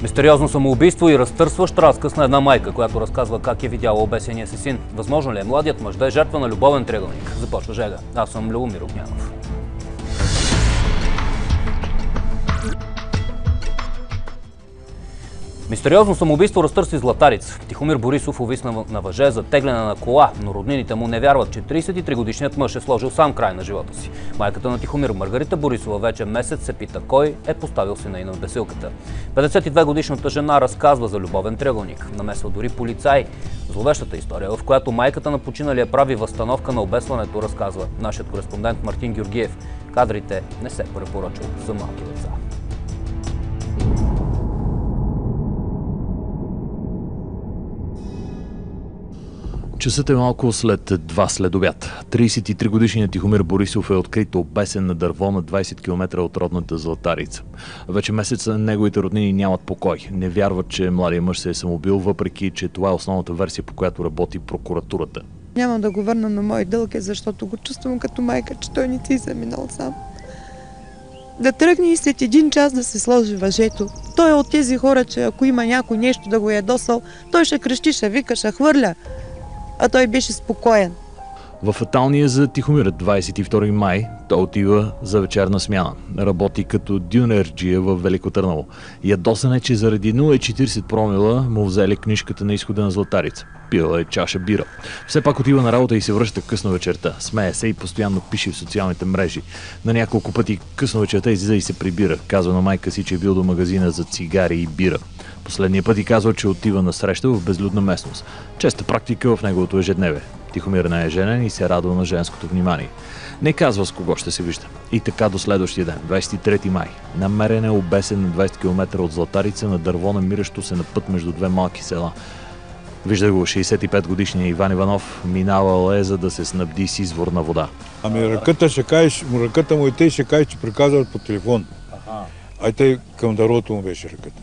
Мистериозно самоубийство и разтърсващ разказ на една майка, която разказва как е видяла обесения си син. Възможно ли е младият мъж да е жертва на любовен триъгълник? Започва Жега. Аз съм Любомир Огнянов. Мистериозно самоубийство разтърси златарица. Тихомир Борисов увисна на въже за тегляне на кола, но роднините му не вярват, че 33-годишният мъж е сложил сам край на живота си. Майката на Тихомир, Маргарита Борисова, вече месец се пита кой е поставил сина й на бесилката. 52-годишната жена разказва за любовен триъгълник. Намесва дори полицай. Зловещата история, в която майката на починалия прави възстановка на обесването, разказва нашият кореспондент Мартин Георгиев. Кадрите не се препоръчват за малки деца. Часът е малко след 2 следобед. 33-годишният Тихомир Борисов е открит обесен на дърво на 20 км от родната Златарица. Вече месец неговите роднини нямат покой. Не вярват, че младият мъж се е самоубил, въпреки че това е основната версия, по която работи прокуратурата. Няма да го върна на мой дълг, защото го чувствам като майка, че той не си заминал сам. Да тръгне и след 1 час да се сложи въжето. Той е от тези хора, че ако има някой нещо да го ядосал, той ще крещи, ще вика, ще хвърля. А той беше спокоен. В фаталния за Тихомир 22 май той отива за вечерна смяна. Работи като дюнерджия в Велико Търново. Ядосан е, че заради 0,40 промила му взели книжката на изхода на Златарица. Пила е чаша бира. Все пак отива на работа и се връща късно вечерта. Смее се и постоянно пише в социалните мрежи. На няколко пъти късно вечерта излиза и се прибира. Казва на майка си, че е бил до магазина за цигари и бира. Последния път и казва, че отива на среща в безлюдна местност. Честа практика в неговото ежедневие. Тихомир не е женен и се радва на женското внимание. Не казва с кого ще се вижда. И така до следващия ден, 23 май. Намерен е обесен на 20 км от Златарица на дърво, намиращо се на път между 2 малки села. Вижда го 65-годишния Иван Иванов, минавал е, за да се снабди с изворна вода. Ами ръката му и те ще кажеш, че приказват по телефон. А тъй към дървото му беше ръката.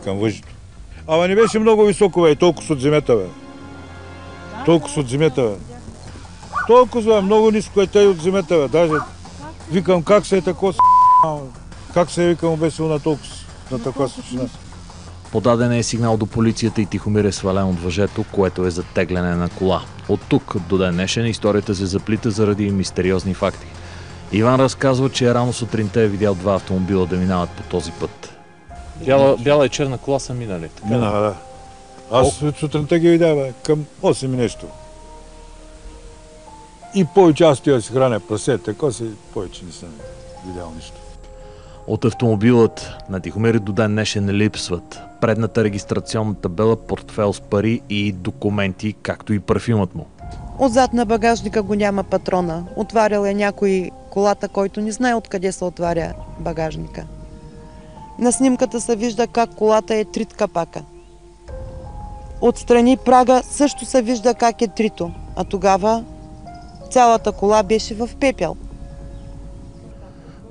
Към въжето. Ама не беше много високо, бе, толкова от земята, бе. Толкова от земята, бе. Толкова, много ниско е тъй от земята, бе. Даже викам как се е тако как се е, викам, обесил на толкова, на такава същина. Подаден е сигнал до полицията и Тихомир е свален от въжето, което е за тегляне на кола. От тук до ден днешен историята се заплита заради мистериозни факти. Иван разказва, че рано сутринта е видял 2 автомобила да минават по този път. Бяла и черна кола са минали. Минаха, да. Аз сутринта ги видях, бе, към 8 нещо. И повече аз тия си храня прасе, така си повече не съм видял нищо. От автомобилът на Тихомир до ден днешен липсват предната регистрационна табела, портфел с пари и документи, както и парфюмът му. Отзад на багажника го няма патрона. Отварял е някой колата, който не знае откъде се отваря багажника. На снимката се вижда как колата е трит капака. Отстрани прага също се вижда как е трито, а тогава цялата кола беше в пепел.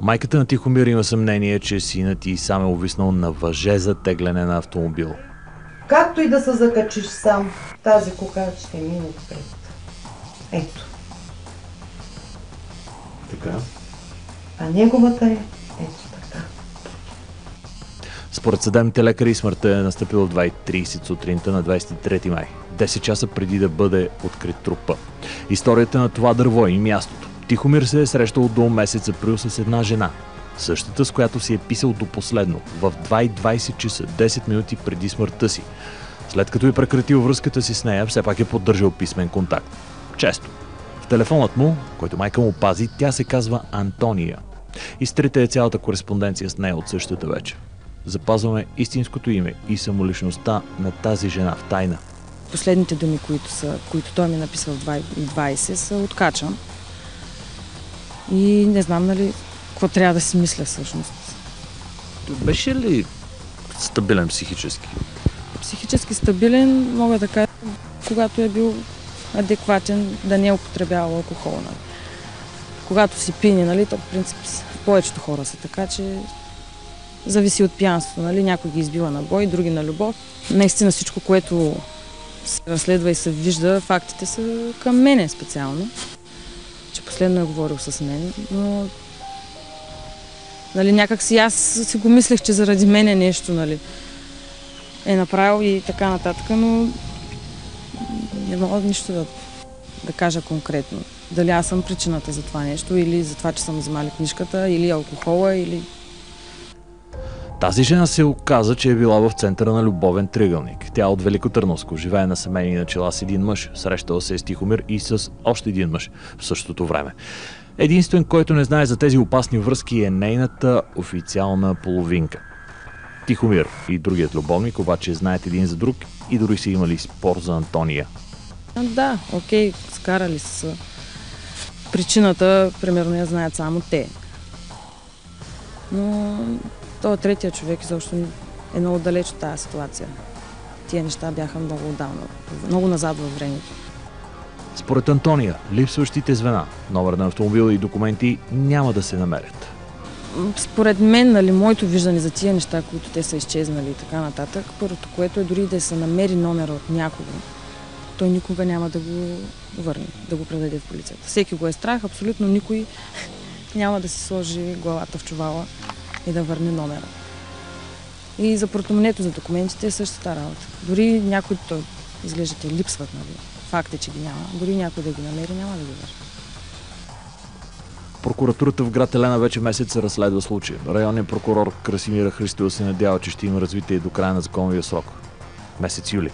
Майката на Тихомир има съмнение, че синът й сам е увиснал на въже за тегляне на автомобил. Както и да се закачиш сам, тази кока ще мине отпред. Ето. Така. А неговата е ето така. Според съдебните лекари смъртта е настъпила в 2:30 сутринта на 23 май, 10 часа преди да бъде открит трупа. Историята на това дърво и мястото. Тихомир се е срещал до месец април с една жена, същата с която си е писал до последно, в 2:20 часа, 10 минути преди смъртта си. След като е прекратил връзката си с нея, все пак е поддържал писмен контакт. Често. В телефонът му, който майка му пази, тя се казва Антония. Изтрите е цялата кореспонденция с нея от същата вечер. Запазваме истинското име и самоличността на тази жена в тайна. Последните думи, които той ми написал в 2:20, са откачам. И не знам, нали, какво трябва да си мисля всъщност. Беше ли стабилен психически? Психически стабилен, мога да кажа, когато е бил адекватен, да не е употребявал алкохол. Нали. Когато си пине, нали, то в принцип повечето хора са така, че зависи от пиянството. Нали. Някой ги избива на бой, други на любов. Наистина всичко, което се разследва и се вижда, фактите са към мене специално. Че последно е говорил с мен, но нали, някак си аз си го мислех, че заради мен е нещо, нали. е направил и така нататък, но не мога нищо да кажа конкретно. Дали аз съм причината за това нещо, или за това, че съм вземали книжката, или алкохола, или... Тази жена се оказа, че е била в центъра на любовен триъгълник. Тя от Великотърновско, живее на семейни начала с един мъж, срещала се с Тихомир и с още един мъж в същото време. Единствен, който не знае за тези опасни връзки, е нейната официална половинка. Тихомир и другият любовник обаче знаят един за друг и дори са имали спор за Антония. Да, окей, скарали са. Причината, примерно, я знаят само те. Но този третия човек изобщо е много далеч от тази ситуация. Тия неща бяха много отдавна, много назад във времето. Според Антония, липсващите звена, номер на автомобила и документи няма да се намерят. Според мен, нали, моето виждане за тия неща, които те са изчезнали и така нататък, първото, което е дори да се намери номера от някого, той никога няма да го върне, да го предаде в полицията. Всеки го е страх, абсолютно никой няма да си сложи главата в чувала и да върне номера. И за портмонето, за документите е същата работа. Дори някой, той изглеждате, липсват, нали. Факт е, че ги няма. Дори някой да ги намери, няма да ги върне. Прокуратурата в град Елена вече месец разследва случая. Районният прокурор Красимира Христова се надява, че ще има развитие до края на законовия срок. Месец юли.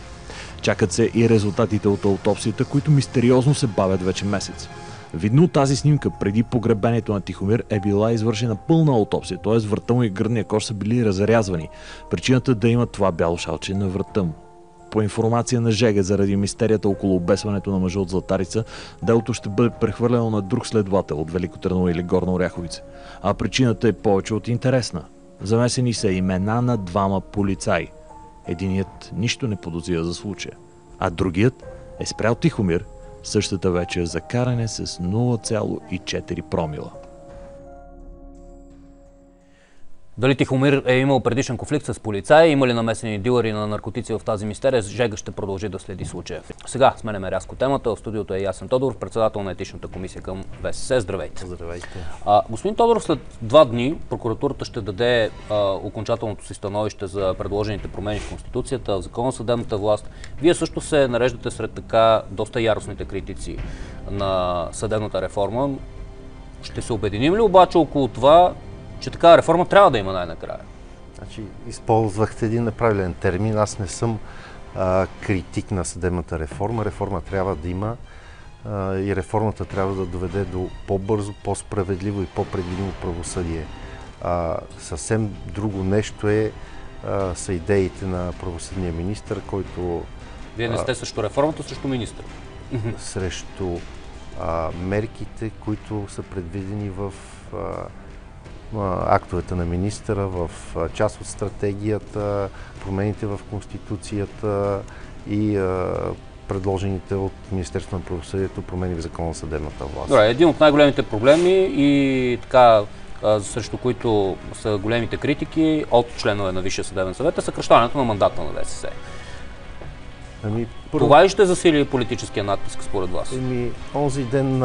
Чакат се и резултатите от аутопсията, които мистериозно се бавят вече месец. Видно от тази снимка, преди погребението на Тихомир е била извършена пълна аутопсия, т.е. врата му и гърдния кош са били разрязвани. Причината да има това бяло шалче на врата му. По информация на Жега, заради мистерията около обесването на мъжа от Златарица, делото ще бъде прехвърлено на друг следовател от Велико Търново или Горна Оряховица. А причината е повече от интересна. Замесени са имена на двама полицаи. Единият нищо не подозира за случая, а другият е спрял Тихомир същата вечер за каране с 0,4 промила. Дали Тихомир е имал предишен конфликт с полицаи, има ли намесени дилъри на наркотици в тази мистерия, Жега ще продължи да следи случая. Сега сменяме рязко темата. В студиото е Ясен Тодоров, председател на етичната комисия към ВСС. Здравейте. Здравейте. Господин Тодоров, след 2 дни прокуратурата ще даде окончателното си становище за предложените промени в Конституцията, в Закона за съдебната власт. Вие също се нареждате сред така доста яростните критици на съдебната реформа. Ще се обединим ли обаче около това, че такава реформа трябва да има най-накрая? Значи, използвахте един неправилен термин. Аз не съм критик на съдебната реформа. Реформа трябва да има и реформата трябва да доведе до по-бързо, по-справедливо и по-предвидимо правосъдие. Съвсем друго нещо са идеите на правосъдния министър, който... Вие не сте срещу реформата, срещу министър? Срещу мерките, които са предвидени в актовете на министъра, в част от стратегията, промените в Конституцията и предложените от Министерството на правосъдието промени в Закона за съдебната власт. Добре, един от най-големите проблеми и така, срещу които са големите критики от членове на Висшия съдебен съвет е съкращаването на мандата на ВСС. Това ли ще засили политическия натиск според вас? Онзи ден,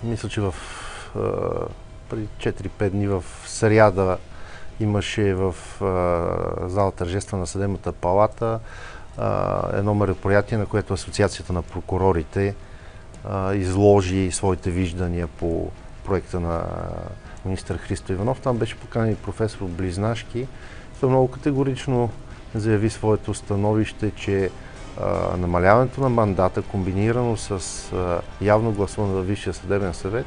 мисля, че преди 4-5 дни в сряда имаше в зала тържества на Съдебната палата едно мероприятие, на което Асоциацията на прокурорите изложи своите виждания по проекта на министър Христо Иванов. Там беше поканен и професор Близнашки. Той много категорично заяви своето становище, че намаляването на мандата, комбинирано с явно гласуване във Висшия съдебен съвет,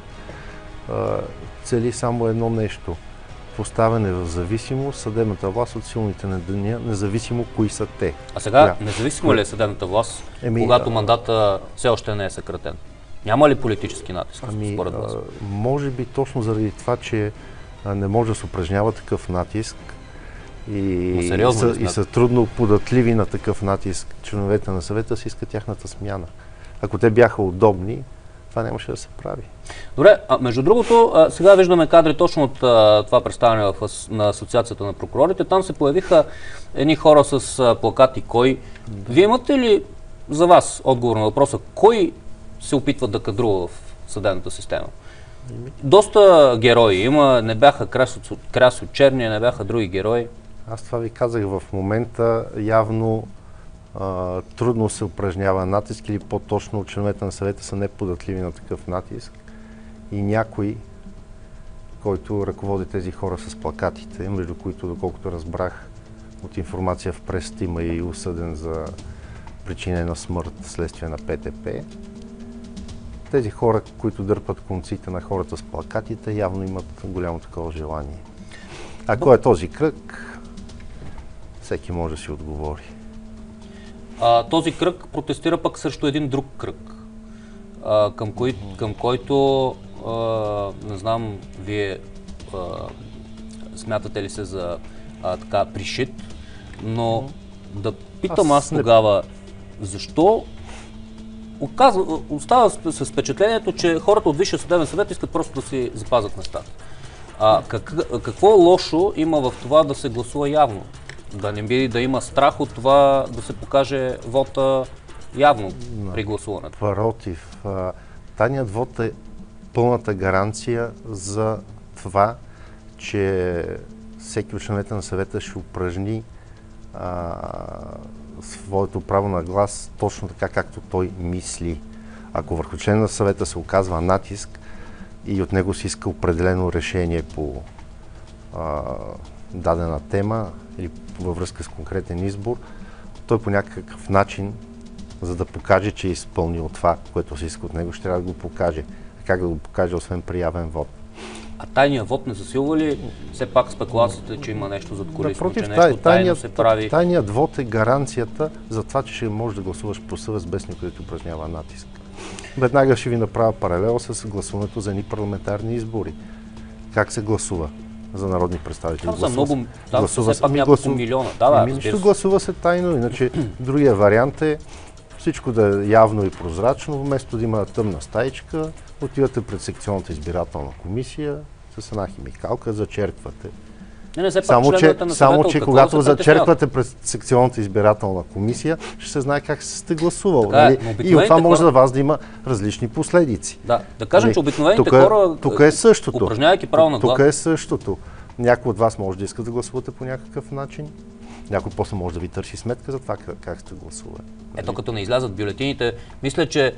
цели само едно нещо – поставяне в зависимост съдебната власт от силните на деня, независимо кои са те. А сега, независимо ли е съдебната власт, когато мандата все още не е съкратен? Няма ли политически натиск според вас? Може би точно заради това, че не може да се упражнява такъв натиск и са трудно податливи на такъв натиск. Членовете на съвета си искат тяхната смяна. Ако те бяха удобни, това нямаше да се прави. Добре, между другото, сега виждаме кадри точно от това представяне на Асоциацията на прокурорите. Там се появиха едни хора с плакати „Кой?“. Вие имате ли за вас отговор на въпроса кой се опитва да кадрува в съдебната система? Доста герои има, не бяха Красо Черния, не бяха други герои. Аз това ви казах в момента, явно трудно се упражнява натиск или по-точно членовете на съвета са неподатливи на такъв натиск и някой, който ръководи тези хора с плакатите, между които, доколкото разбрах от информация в пресата, има и осъден за причинена смърт следствие на ПТП. Тези хора, които дърпат конците на хората с плакатите, явно имат голямо такова желание. А кой е този кръг? Всеки може да си отговори. Този кръг протестира пък срещу един друг кръг, към който, не знам, вие смятате ли се за така пришит, но да питам аз тогава, защо остава с впечатлението, че хората от Висшия съдебен съвет искат просто да си запазят местата. Какво лошо има в това да се гласува явно? Да не би да има страх от това да се покаже вота явно при гласуването? Против. Тайният вод е пълната гаранция за това, че всеки от членовете на съвета ще упражни своето право на глас точно така, както той мисли. Ако върху член на съвета се оказва натиск и от него се иска определено решение по дадена тема или във връзка с конкретен избор, той по някакъв начин, за да покаже, че е изпълнил това, което се иска от него, ще трябва да го покаже. Как да го покаже, освен при явен вод? А тайният вод не засилва ли все пак спекулациите, че има нещо задкулисно, че нещо Напротив, тайно се прави? Тайният вод е гаранцията за това, че ще можеш да гласуваш по съвест без никой да упражнява натиск. Веднага ще ви направя паралел с гласуването за едни парламентарни избори. Как се гласува за народни представители? Там са много, там все пак няколко милиона. Да, нищо гласува се тайно, иначе другия вариант е всичко да е явно и прозрачно, вместо да има тъмна стаичка, отивате пред секционната избирателна комисия с една химикалка, зачерквате. Само, че когато зачерквате пред секционната избирателна комисия, ще се знае как сте гласувал. Нали? И от това може за вас да има различни последици. Да кажем, че обикновените хора, упражнявайки право на глас... Тук е същото. Някой от вас може да иска да гласувате по някакъв начин. Някой после може да ви търси сметка за това как сте гласували. Ето като не излязат бюлетините, мисля, че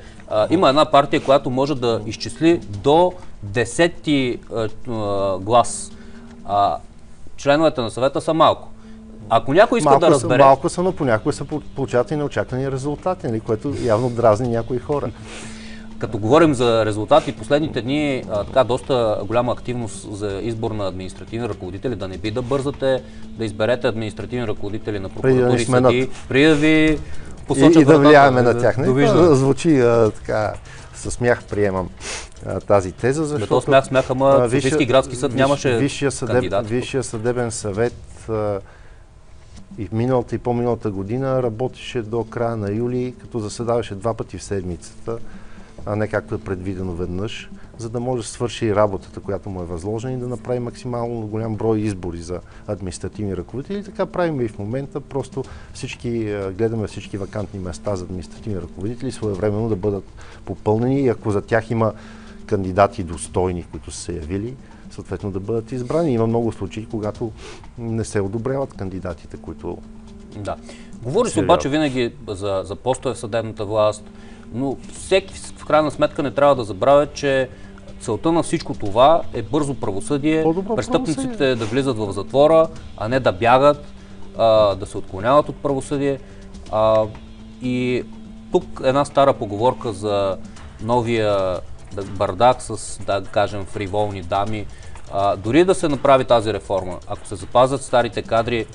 има една партия, която може да изчисли до 10-ти глас. Членовете на съвета са малко. Ако някой иска да разбере... Малко са, но понякога се получават и неочаквани резултати, което явно дразни някои хора. Като говорим за резултати, последните дни така доста голяма активност за избор на административни ръководители, да не би да бързате да изберете административни ръководители на прокуратури и съдии, преди да ви посочат и да влияеме на тях. Звучи така, със смях приемам тази теза, защото... смях, ама Софийски градски съд нямаше кандидат. Висшия съдебен съвет и миналата и по-миналата година работеше до края на юли, като заседаваше 2 пъти в седмицата, а не както е предвидено веднъж, за да може да свърши работата, която му е възложена и да направи максимално голям брой избори за административни ръководители. Така правим и в момента, просто гледаме всички вакантни места за административни ръководители своевременно да бъдат попълнени и ако за тях има кандидати достойни, които са се явили, съответно да бъдат избрани. Има много случаи, когато не се одобряват кандидатите, които... Да. Говори се обаче винаги за постове в съдебната власт, но всеки в крайна сметка не трябва да забравя, че целта на всичко това е бързо правосъдие, престъпниците да влизат в затвора, а не да бягат, да се отклоняват от правосъдие. И тук една стара поговорка за новия бардак с, да кажем, фриволни дами. Дори да се направи тази реформа, ако се запазят старите кадри,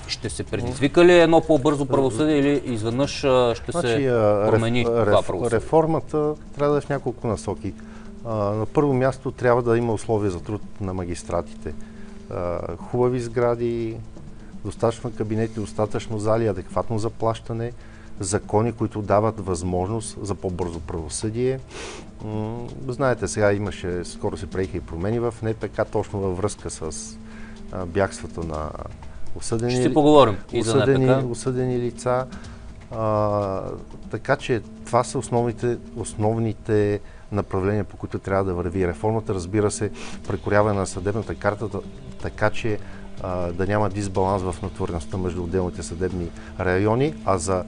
ще се предизвика ли едно по-бързо правосъдие или изведнъж ще се промени това правосъдие? Реформата трябва да е в няколко насоки. На първо място трябва да има условия за труд на магистратите. Хубави сгради, достатъчно кабинети, достатъчно зали, адекватно заплащане, закони, които дават възможност за по-бързо правосъдие. Знаете, сега скоро се приеха и промени в НПК, точно във връзка с бягството на осъдени лица. Така че това са основните направления, по които трябва да върви реформата. Разбира се, прекоряване на съдебната карта, така че да няма дисбаланс в натовареността между отделните съдебни райони, а за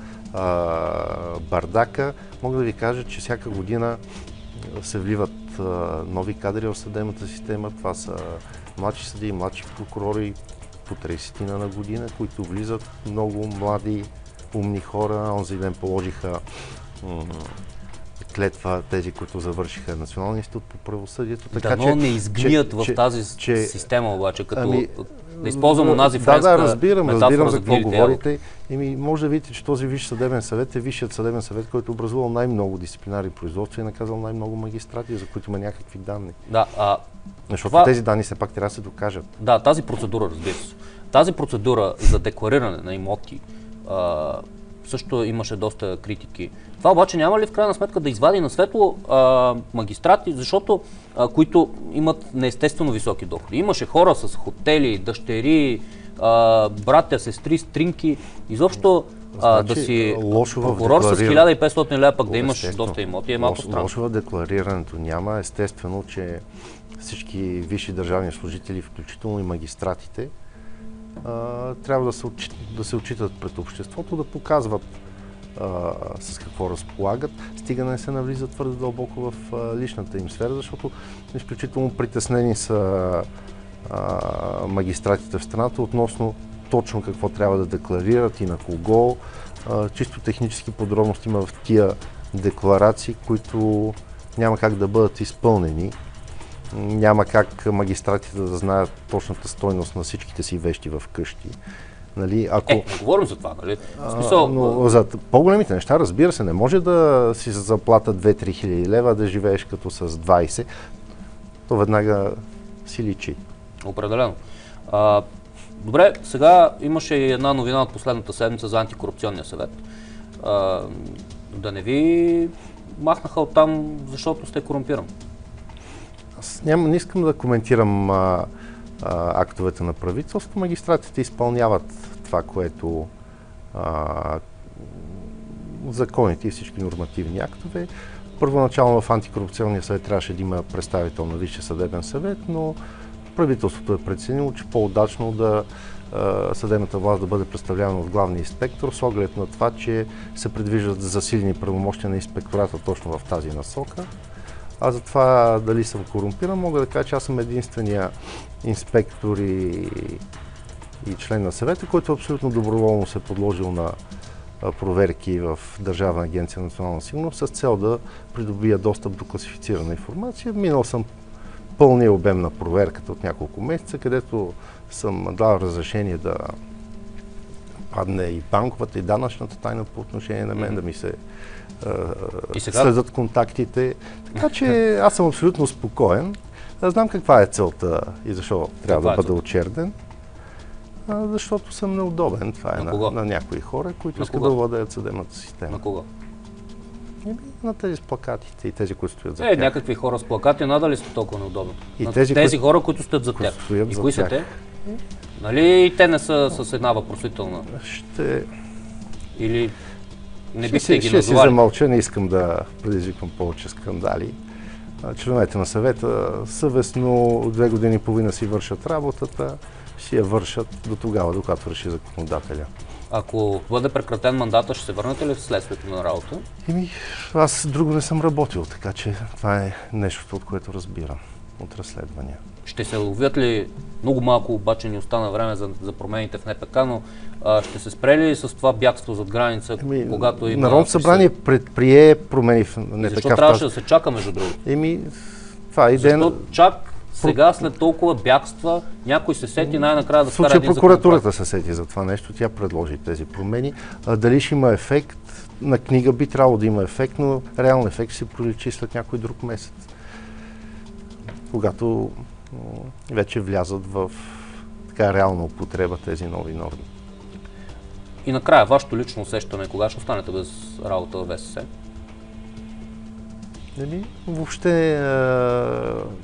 бардака мога да ви кажа, че всяка година се вливат нови кадри в съдебната система. Това са младши съдии, младши прокурори по 30 на година, които влизат много млади, умни хора. Онзи ден положиха клетва тези, които завършиха Националния институт по правосъдието. Така, но не изгният в тази система обаче, като да използвам онази френска разбирам за какво говорите. Може да видите, че този Висш съдебен съвет е Висшият съдебен съвет, който образувал най-много дисциплинарни производства и наказал най-много магистрати, за които има някакви данни. Защото тези данни все пак трябва да се докажат. Да, тази процедура, разбира се. Тази процедура за деклариране на имоти също имаше доста критики. Това обаче няма ли в крайна сметка да извади на светло магистрати, защото които имат неестествено високи доходи. Имаше хора с хотели, дъщери, братя, сестри, стринки. Изобщо да си прокурор с 1500 лева, пък да имаш доста имоти е малко странно. Лошо в декларирането няма. Естествено, че всички висши държавни служители, включително и магистратите, трябва да се отчитат пред обществото, да показват с какво разполагат, стига не се навлиза твърде дълбоко в личната им сфера, защото изключително притеснени са магистратите в страната относно точно какво трябва да декларират и на кого. Чисто технически подробности има в тия декларации, които няма как да бъдат изпълнени. Няма как магистратите да знаят точната стойност на всичките си вещи в къщи. Нали, не говорим за това, нали? Но за по-големите неща, разбира се, не може да си заплата 2-3 хиляди лева, да живееш като с 20. То веднага си личи. Определено. Добре, сега имаше и една новина от последната седмица за антикорупционния съвет. Да не ви махнаха оттам, защото сте корумпиран? Аз не искам да коментирам актовете на правителството. Магистратите изпълняват това, което законите и всички нормативни актове. Първоначално в антикорупционния съвет трябваше да има представител на Висшия съдебен съвет, но правителството е преценило, че по-удачно да съдебната власт да бъде представлявана от главния инспектор, с оглед на това, че се предвиждат засилени правомощия на инспектората точно в тази насока. А за това дали съм корумпиран, мога да кажа, че аз съм единствения инспектор и член на съвета, който абсолютно доброволно се е подложил на проверки в Държавна агенция национална сигурност с цел да придобия достъп до класифицирана информация. Минал съм пълния обем на проверката от няколко месеца, където съм дал разрешение да падне и банковата, и данъчната тайна по отношение на мен, да ми се следят контактите. Така че аз съм абсолютно спокоен. Знам каква е целта и защо трябва да бъда очерден. Защото съм неудобен. Това е на някои хора, които искат да владеят съдебната система. На кого? На тези с плакатите и тези, които стоят за тях. Някакви хора с плакати, надали са толкова неудобни. На тези хора, които стоят за тях. И кои са те? Нали и те не са с една въпросителна? Или не бихте ги назовали? Ще си замълча, не искам да предизвиквам повече скандали. Членовете на съвета съвестно 2 години и половина си вършат работата, си я вършат до тогава, докато реши законодателя. Ако бъде прекратен мандата, ще се върнете ли в следствието на работа? Аз друго не съм работил, така че това е нещо, от което разбирам, от разследвания. Ще се ловят ли, много малко обаче ни остана време за промените в НПК, но ще се спре ли с това бягство зад граница, когато има... Народното събрание предприе промени в НПК. Защо трябваше да се чака, между другото? Това е идея... Защо чак сега, след толкова бягства, някой се сети най-накрая да вкара един законопроект? Прокуратурата се сети за това нещо, тя предложи тези промени. Дали ще има ефект? На книга би трябвало да има ефект, но реален ефект ще се проличи след някой друг месец, когато вече влязат в така реална употреба тези нови норми. И накрая, вашето лично усещане, кога ще останете без работа в ВСС? Въобще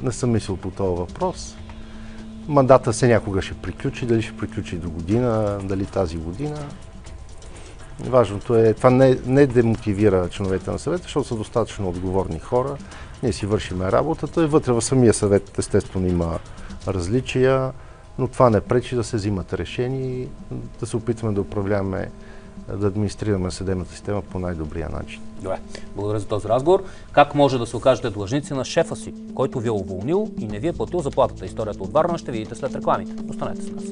не съм мислил по този въпрос. Мандата се някога ще приключи, дали ще приключи до година, дали тази година. Важното е, това не демотивира членовете на съвета, защото са достатъчно отговорни хора. Ние си вършиме работата и вътре в самия съвет естествено има различия. но това не пречи да се взимат решения и да се опитваме да управляваме, да администрираме съдебната система по най-добрия начин. Добре, благодаря за този разговор. Как може да се окажете длъжници на шефа си, който ви е уволнил и не ви е платил заплатата? Историята от Варна ще видите след рекламите. Останете с нас.